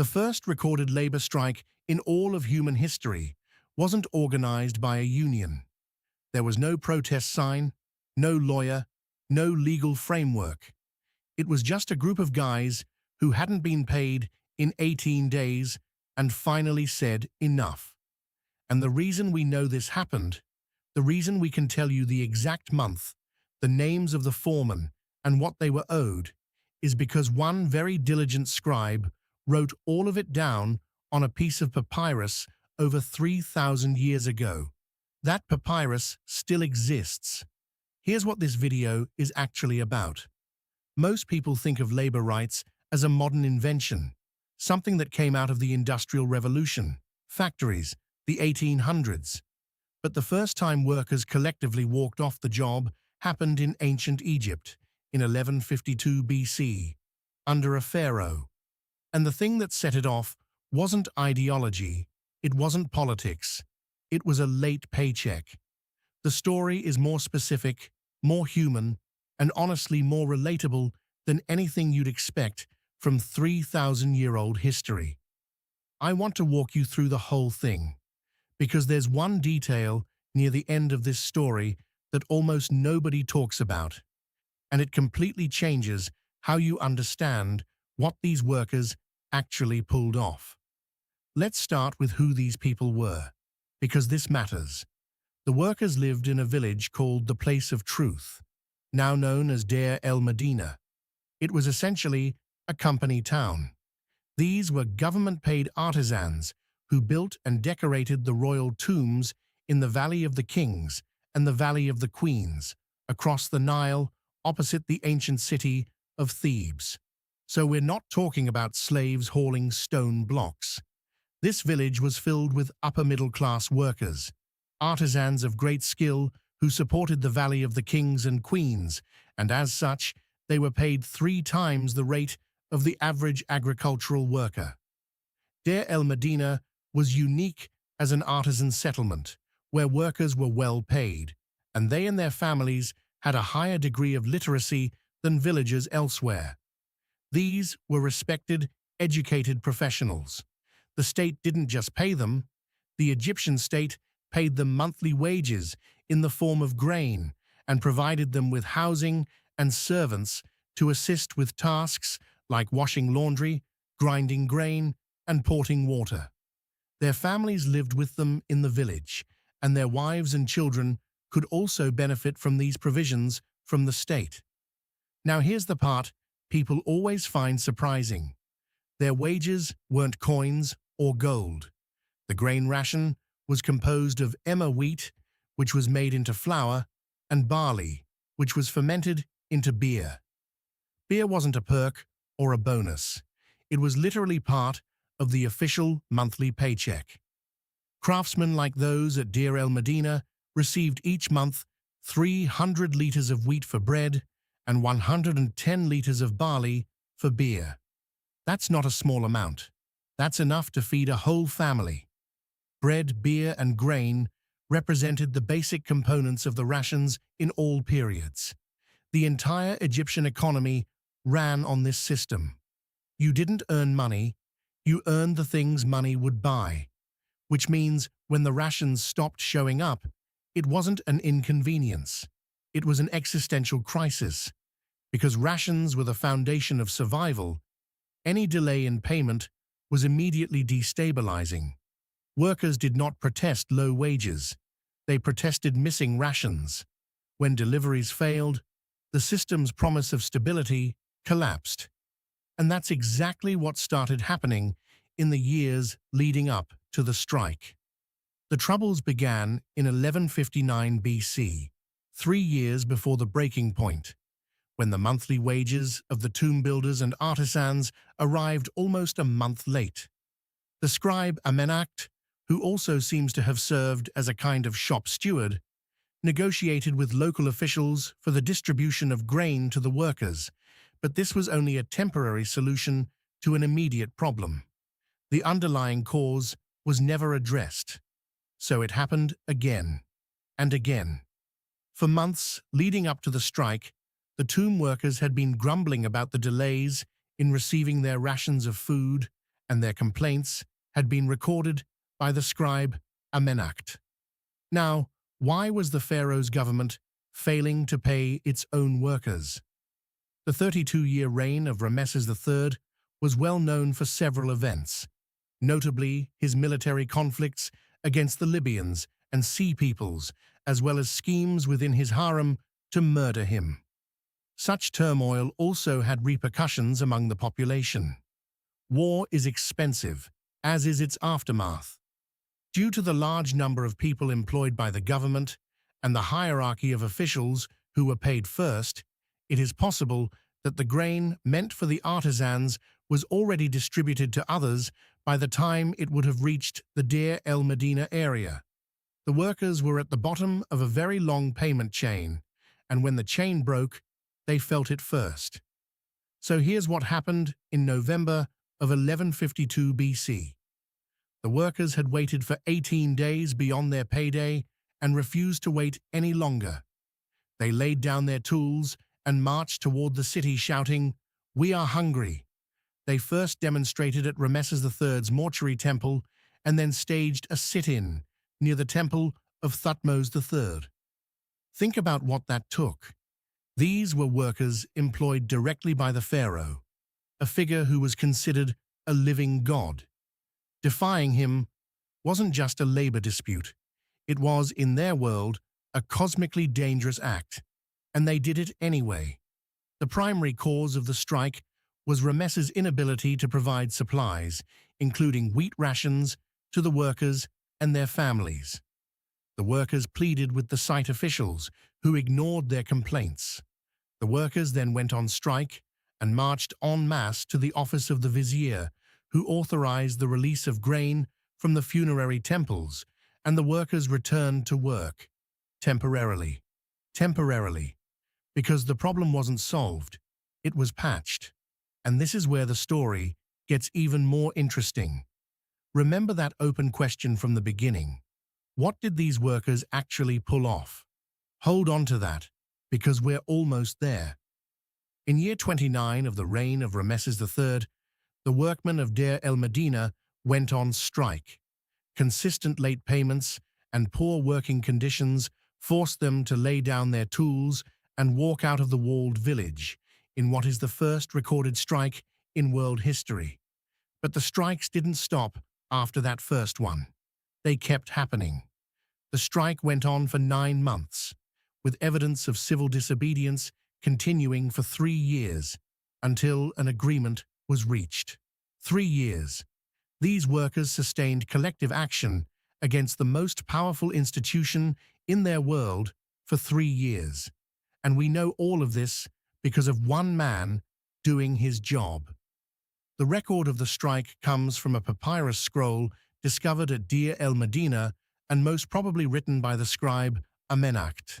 The first recorded labor strike in all of human history wasn't organized by a union. There was no protest sign, no lawyer, no legal framework. It was just a group of guys who hadn't been paid in 18 days and finally said enough. And the reason we know this happened, the reason we can tell you the exact month, the names of the foremen, and what they were owed, is because one very diligent scribe wrote all of it down on a piece of papyrus over 3,000 years ago. That papyrus still exists. Here's what this video is actually about. Most people think of labor rights as a modern invention, something that came out of the Industrial Revolution, factories, the 1800s. But the first time workers collectively walked off the job happened in ancient Egypt in 1152 BC, under a pharaoh. And the thing that set it off wasn't ideology, it wasn't politics, it was a late paycheck. The story is more specific, more human, and honestly more relatable than anything you'd expect from 3,000-year-old history. I want to walk you through the whole thing, because there's one detail near the end of this story that almost nobody talks about, and it completely changes how you understand what these workers actually pulled off. Let's start with who these people were, because this matters. The workers lived in a village called the Place of Truth, now known as Deir el-Medina. It was essentially a company town. These were government-paid artisans who built and decorated the royal tombs in the Valley of the Kings and the Valley of the Queens, across the Nile, opposite the ancient city of Thebes. So we're not talking about slaves hauling stone blocks. This village was filled with upper-middle-class workers, artisans of great skill who supported the Valley of the Kings and Queens, and as such, they were paid 3 times the rate of the average agricultural worker. Deir el-Medina was unique as an artisan settlement, where workers were well paid, and they and their families had a higher degree of literacy than villagers elsewhere. These were respected, educated professionals. The state didn't just pay them. The Egyptian state paid them monthly wages in the form of grain and provided them with housing and servants to assist with tasks like washing laundry, grinding grain, and porting water. Their families lived with them in the village, and their wives and children could also benefit from these provisions from the state. Now here's the part people always find surprising. Their wages weren't coins or gold. The grain ration was composed of emmer wheat, which was made into flour, and barley, which was fermented into beer. Beer wasn't a perk or a bonus. It was literally part of the official monthly paycheck. Craftsmen like those at Deir el-Medina received each month 300 liters of wheat for bread and 110 liters of barley for beer. That's not a small amount. That's enough to feed a whole family. Bread, beer, and grain represented the basic components of the rations in all periods. The entire Egyptian economy ran on this system. You didn't earn money, you earned the things money would buy, which means when the rations stopped showing up, it wasn't an inconvenience. It was an existential crisis. Because rations were the foundation of survival, any delay in payment was immediately destabilizing. Workers did not protest low wages. They protested missing rations. When deliveries failed, the system's promise of stability collapsed. And that's exactly what started happening in the years leading up to the strike. The troubles began in 1159 BC, 3 years before the breaking point, when the monthly wages of the tomb builders and artisans arrived almost a month late. The scribe Amennakht, who also seems to have served as a kind of shop steward, negotiated with local officials for the distribution of grain to the workers, but this was only a temporary solution to an immediate problem. The underlying cause was never addressed, so it happened again and again. For months leading up to the strike, the tomb workers had been grumbling about the delays in receiving their rations of food and their complaints had been recorded by the scribe Amennakht. Now, why was the Pharaoh's government failing to pay its own workers? The 32-year reign of Ramesses III was well known for several events, notably his military conflicts against the Libyans and Sea Peoples, as well as schemes within his harem to murder him. Such turmoil also had repercussions among the population. War is expensive, as is its aftermath. Due to the large number of people employed by the government and the hierarchy of officials who were paid first, it is possible that the grain meant for the artisans was already distributed to others by the time it would have reached the Deir el-Medina area. The workers were at the bottom of a very long payment chain, and when the chain broke, they felt it first. So here's what happened in November of 1152 BC. The workers had waited for 18 days beyond their payday and refused to wait any longer. They laid down their tools and marched toward the city shouting, "We are hungry." They first demonstrated at Ramesses III's mortuary temple and then staged a sit-in near the temple of Thutmose III. Think about what that took. These were workers employed directly by the pharaoh, a figure who was considered a living god. Defying him wasn't just a labor dispute. It was, in their world, a cosmically dangerous act, and they did it anyway. The primary cause of the strike was Ramesses' inability to provide supplies, including wheat rations, to the workers and their families. The workers pleaded with the site officials, who ignored their complaints. The workers then went on strike and marched en masse to the office of the vizier, who authorized the release of grain from the funerary temples, and the workers returned to work. Temporarily, because the problem wasn't solved, it was patched. And this is where the story gets even more interesting. Remember that open question from the beginning. What did these workers actually pull off? Hold on to that, because we're almost there. In year 29 of the reign of Ramesses III, the workmen of Deir el-Medina went on strike. Consistent late payments and poor working conditions forced them to lay down their tools and walk out of the walled village, in what is the first recorded strike in world history. But the strikes didn't stop after that first one. They kept happening. The strike went on for 9 months, with evidence of civil disobedience continuing for 3 years, until an agreement was reached. 3 years. These workers sustained collective action against the most powerful institution in their world for 3 years. And we know all of this because of one man doing his job. The record of the strike comes from a papyrus scroll discovered at Deir el-Medina and most probably written by the scribe Amennakht.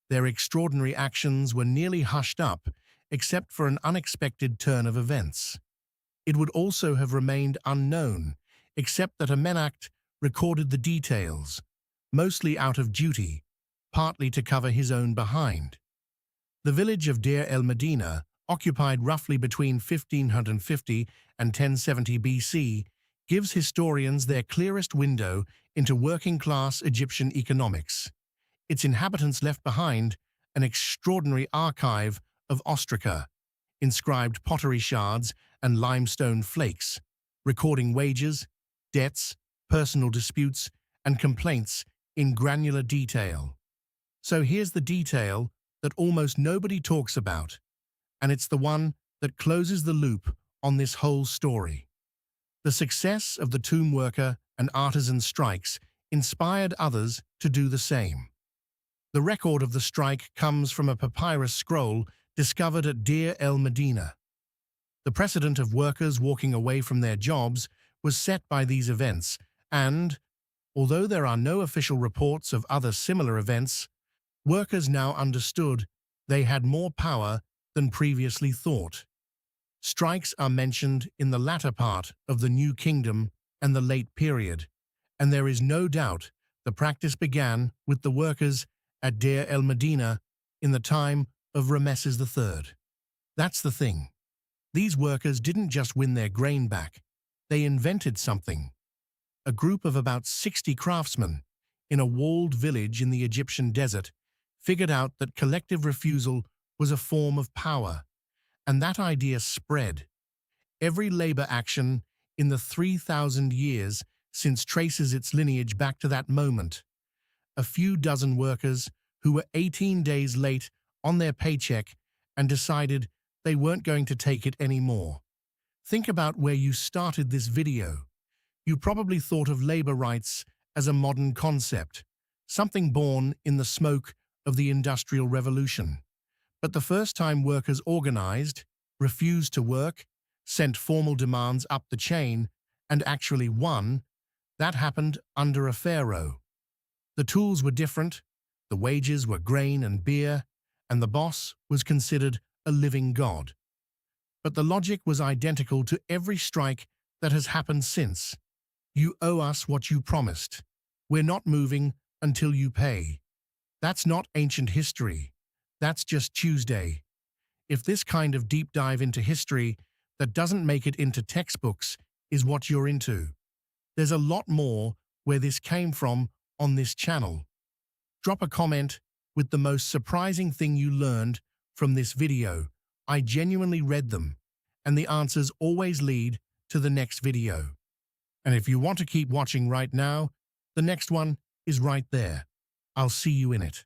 Their extraordinary actions were nearly hushed up, except for an unexpected turn of events. It would also have remained unknown, except that Amennakht recorded the details, mostly out of duty, partly to cover his own behind. The village of Deir el-Medina, occupied roughly between 1550 and 1070 BC, gives historians their clearest window into working-class Egyptian economics. Its inhabitants left behind an extraordinary archive of ostraca, inscribed pottery shards and limestone flakes, recording wages, debts, personal disputes, and complaints in granular detail. So here's the detail that almost nobody talks about, and it's the one that closes the loop on this whole story. The success of the tomb worker and artisan strikes inspired others to do the same. The record of the strike comes from a papyrus scroll discovered at Deir el-Medina. The precedent of workers walking away from their jobs was set by these events, and, although there are no official reports of other similar events, workers now understood they had more power than previously thought. Strikes are mentioned in the latter part of the New Kingdom and the late period, and there is no doubt the practice began with the workers at Deir el-Medina in the time of Ramesses III. That's the thing. These workers didn't just win their grain back, They invented something. A group of about 60 craftsmen in a walled village in the Egyptian desert figured out that collective refusal was a form of power, and that idea spread. Every labor action in the 3,000 years since traces its lineage back to that moment. A few dozen workers who were 18 days late on their paycheck and decided they weren't going to take it anymore. Think about where you started this video. You probably thought of labor rights as a modern concept, something born in the smoke of the Industrial Revolution. But the first time workers organized, refused to work, sent formal demands up the chain, and actually won, that happened under a pharaoh. The tools were different, the wages were grain and beer, and the boss was considered a living god. But the logic was identical to every strike that has happened since. You owe us what you promised. We're not moving until you pay. That's not ancient history. That's just Tuesday. If this kind of deep dive into history that doesn't make it into textbooks is what you're into, there's a lot more where this came from on this channel. Drop a comment with the most surprising thing you learned from this video. I genuinely read them, and the answers always lead to the next video. And if you want to keep watching right now, the next one is right there. I'll see you in it.